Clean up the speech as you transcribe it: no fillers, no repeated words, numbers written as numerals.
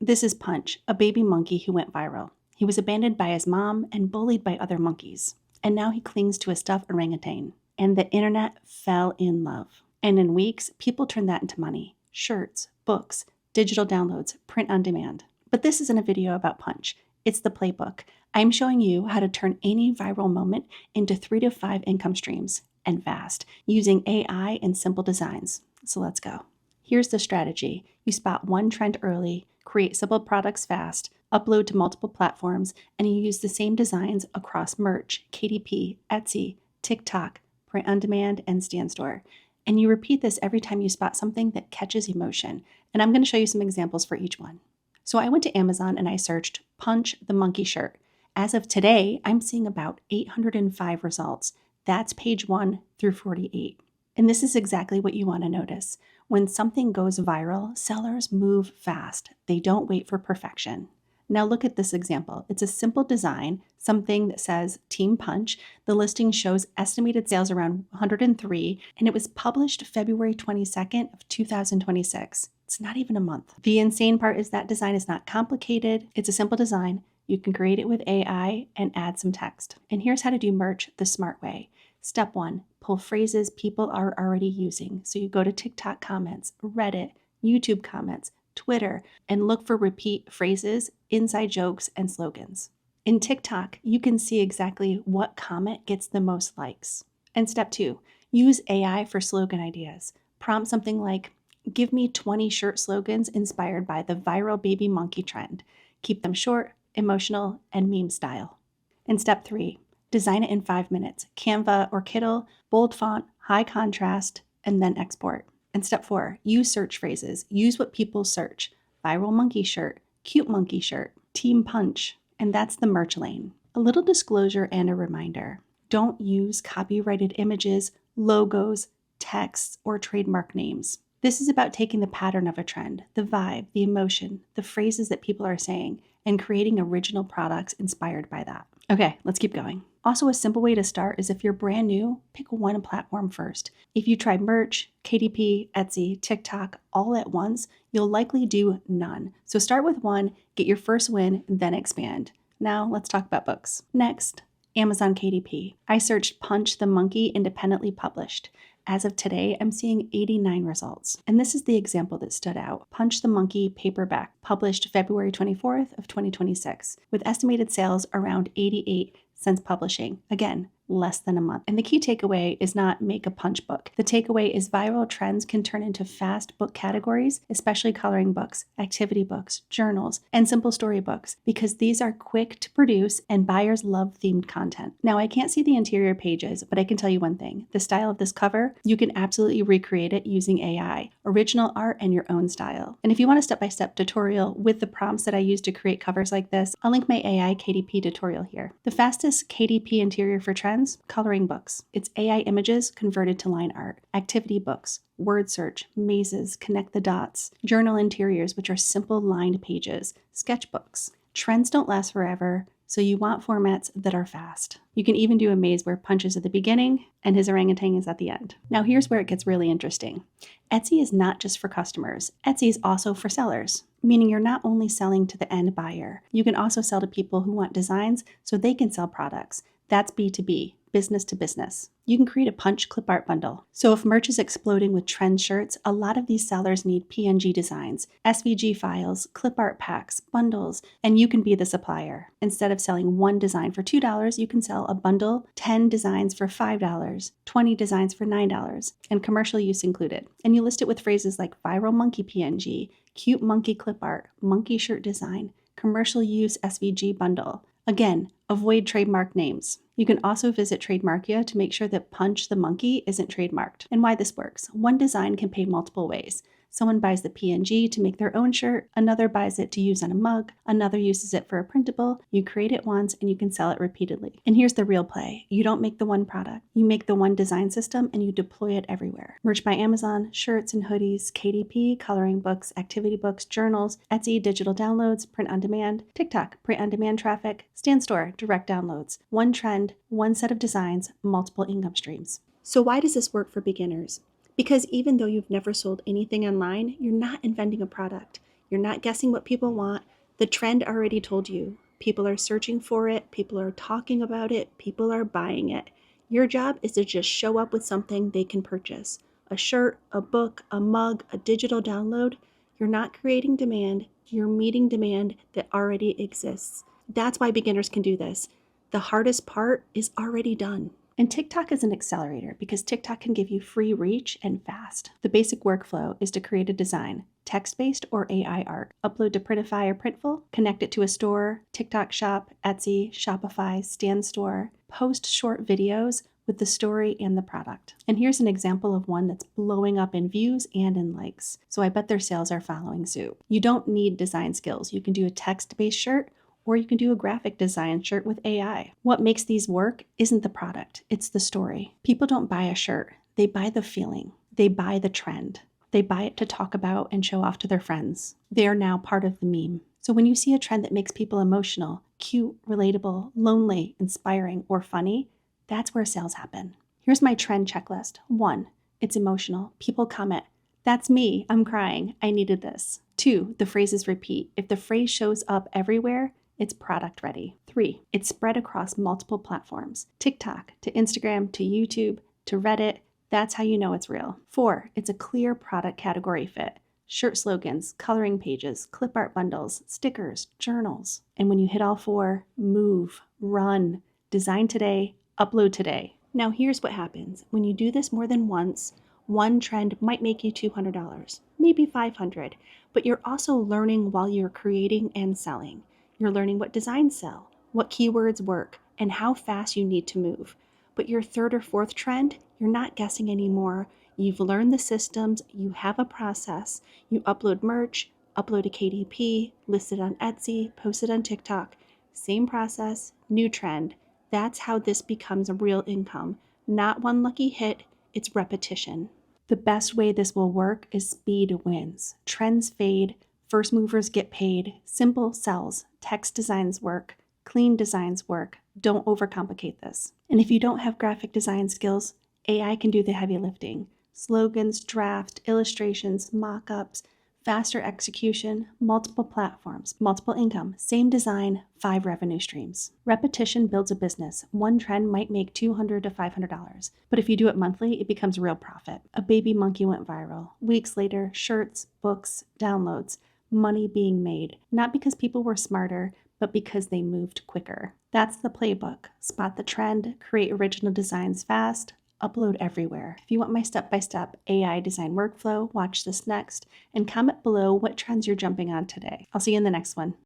This is Punch, a baby monkey who went viral. He was abandoned by his mom and bullied by other monkeys. And now he clings to a stuffed orangutan. And the internet fell in love. And in weeks, people turned that into money. Shirts, books, digital downloads, print on demand. But this isn't a video about Punch. It's the playbook. I'm showing you how to turn any viral moment into 3 to 5 income streams, and fast, using AI and simple designs. So let's go. Here's the strategy. You spot one trend early, create simple products fast, upload to multiple platforms, and you use the same designs across merch, KDP, Etsy, TikTok, print on demand, and Stand Store. And you repeat this every time you spot something that catches emotion. And I'm going to show you some examples for each one. So I went to Amazon and I searched Punch the monkey shirt. As of today, I'm seeing about 805 results. That's page 1 through 48. And this is exactly what you want to notice. When something goes viral, sellers move fast. They don't wait for perfection. Now look at this example. It's a simple design, something that says Team Punch. The listing shows estimated sales around 103, and it was published February 22nd of 2026. It's not even a month. The insane part is that design is not complicated. It's a simple design. You can create it with AI and add some text. And here's how to do merch the smart way. Step 1, pull phrases people are already using. So you go to TikTok comments, Reddit, YouTube comments, Twitter, and look for repeat phrases, inside jokes, and slogans. In TikTok, you can see exactly what comment gets the most likes. And step 2, use AI for slogan ideas. Prompt something like, give me 20 shirt slogans inspired by the viral baby monkey trend. Keep them short, emotional, and meme style. And step 3, design it in 5 minutes. Canva or Kindle, bold font, high contrast, and then export. And step 4, use search phrases. Use what people search. Viral monkey shirt, cute monkey shirt, Team Punch. And that's the merch lane. A little disclosure and a reminder. Don't use copyrighted images, logos, texts, or trademark names. This is about taking the pattern of a trend, the vibe, the emotion, the phrases that people are saying, and creating original products inspired by that. Okay, let's keep going. Also, a simple way to start is if you're brand new, pick one platform first. If you try merch, KDP, Etsy, TikTok all at once, you'll likely do none. So start with one, get your first win, then expand. Now let's talk about books. Next, Amazon KDP. I searched Punch the Monkey independently published. As of today, I'm seeing 89 results. And this is the example that stood out. Punch the Monkey paperback, published February 24th of 2026, with estimated sales around 88 since publishing. Again, less than a month. And the key takeaway is not make a punch book. The takeaway is viral trends can turn into fast book categories, especially coloring books, activity books, journals, and simple story books, because these are quick to produce and buyers love themed content. Now, I can't see the interior pages, but I can tell you one thing. The style of this cover, you can absolutely recreate it using AI, original art, and your own style. And if you want a step-by-step tutorial with the prompts that I use to create covers like this, I'll link my AI KDP tutorial here. The fastest KDP interior for trends, coloring books. It's AI images converted to line art, activity books, word search, mazes, connect the dots, journal interiors, which are simple lined pages, sketchbooks. Trends don't last forever, so you want formats that are fast. You can even do a maze where Punch is at the beginning and his orangutan is at the end. Now here's where it gets really interesting. Etsy is not just for customers. Etsy is also for sellers, meaning you're not only selling to the end buyer. You can also sell to people who want designs so they can sell products. That's B2B, business to business. You can create a Punch clip art bundle. So if merch is exploding with trend shirts, a lot of these sellers need PNG designs, SVG files, clip art packs, bundles, and you can be the supplier. Instead of selling one design for $2, you can sell a bundle, 10 designs for $5, 20 designs for $9, and commercial use included. And you list it with phrases like viral monkey PNG, cute monkey clip art, monkey shirt design, commercial use SVG bundle. Again, avoid trademark names. You can also visit Trademarkia to make sure that Punch the Monkey isn't trademarked. And why this works. One design can pay multiple ways. Someone buys the PNG to make their own shirt, another buys it to use on a mug, another uses it for a printable. You create it once and you can sell it repeatedly. And here's the real play. You don't make the one product. You make the one design system and you deploy it everywhere. Merch by Amazon, shirts and hoodies, KDP, coloring books, activity books, journals, Etsy, digital downloads, print on demand, TikTok, print on demand traffic, Stand Store, direct downloads. One trend, one set of designs, multiple income streams. So why does this work for beginners? Because even though you've never sold anything online, you're not inventing a product. You're not guessing what people want. The trend already told you. People are searching for it. People are talking about it. People are buying it. Your job is to just show up with something they can purchase. A shirt, a book, a mug, a digital download. You're not creating demand. You're meeting demand that already exists. That's why beginners can do this. The hardest part is already done. And TikTok is an accelerator because TikTok can give you free reach and fast. The basic workflow is to create a design, text-based or AI art, upload to Printify or Printful, connect it to a store, TikTok Shop, Etsy, Shopify, Stan Store, post short videos with the story and the product. And here's an example of one that's blowing up in views and in likes. So I bet their sales are following suit. You don't need design skills. You can do a text-based shirt, or you can do a graphic design shirt with AI. What makes these work isn't the product, it's the story. People don't buy a shirt, they buy the feeling. They buy the trend. They buy it to talk about and show off to their friends. They are now part of the meme. So when you see a trend that makes people emotional, cute, relatable, lonely, inspiring, or funny, that's where sales happen. Here's my trend checklist. 1, it's emotional. People comment, "That's me, I'm crying, I needed this." 2, the phrases repeat. If the phrase shows up everywhere, it's product ready. 3, it's spread across multiple platforms. TikTok, to Instagram, to YouTube, to Reddit. That's how you know it's real. 4, it's a clear product category fit. Shirt slogans, coloring pages, clip art bundles, stickers, journals. And when you hit all 4, move, run, design today, upload today. Now here's what happens. When you do this more than once, one trend might make you $200, maybe $500, but you're also learning while you're creating and selling. You're learning what designs sell, what keywords work, and how fast you need to move. But your 3rd or 4th trend, you're not guessing anymore. You've learned the systems, you have a process. You upload merch, upload a KDP, list it on Etsy, post it on TikTok. Same process, new trend. That's how this becomes a real income. Not one lucky hit, it's repetition. The best way this will work is speed wins. Trends fade, first movers get paid, simple sells, text designs work, clean designs work. Don't overcomplicate this. And if you don't have graphic design skills, AI can do the heavy lifting. Slogans, drafts, illustrations, mock-ups, faster execution, multiple platforms, multiple income, same design, 5 revenue streams. Repetition builds a business. One trend might make $200 to $500, but if you do it monthly, it becomes real profit. A baby monkey went viral. Weeks later, shirts, books, downloads, money being made, not because people were smarter, but because they moved quicker. That's the playbook. Spot the trend, create original designs fast, upload everywhere. If you want my step-by-step AI design workflow, watch this next, and comment below what trends you're jumping on today. I'll see you in the next one.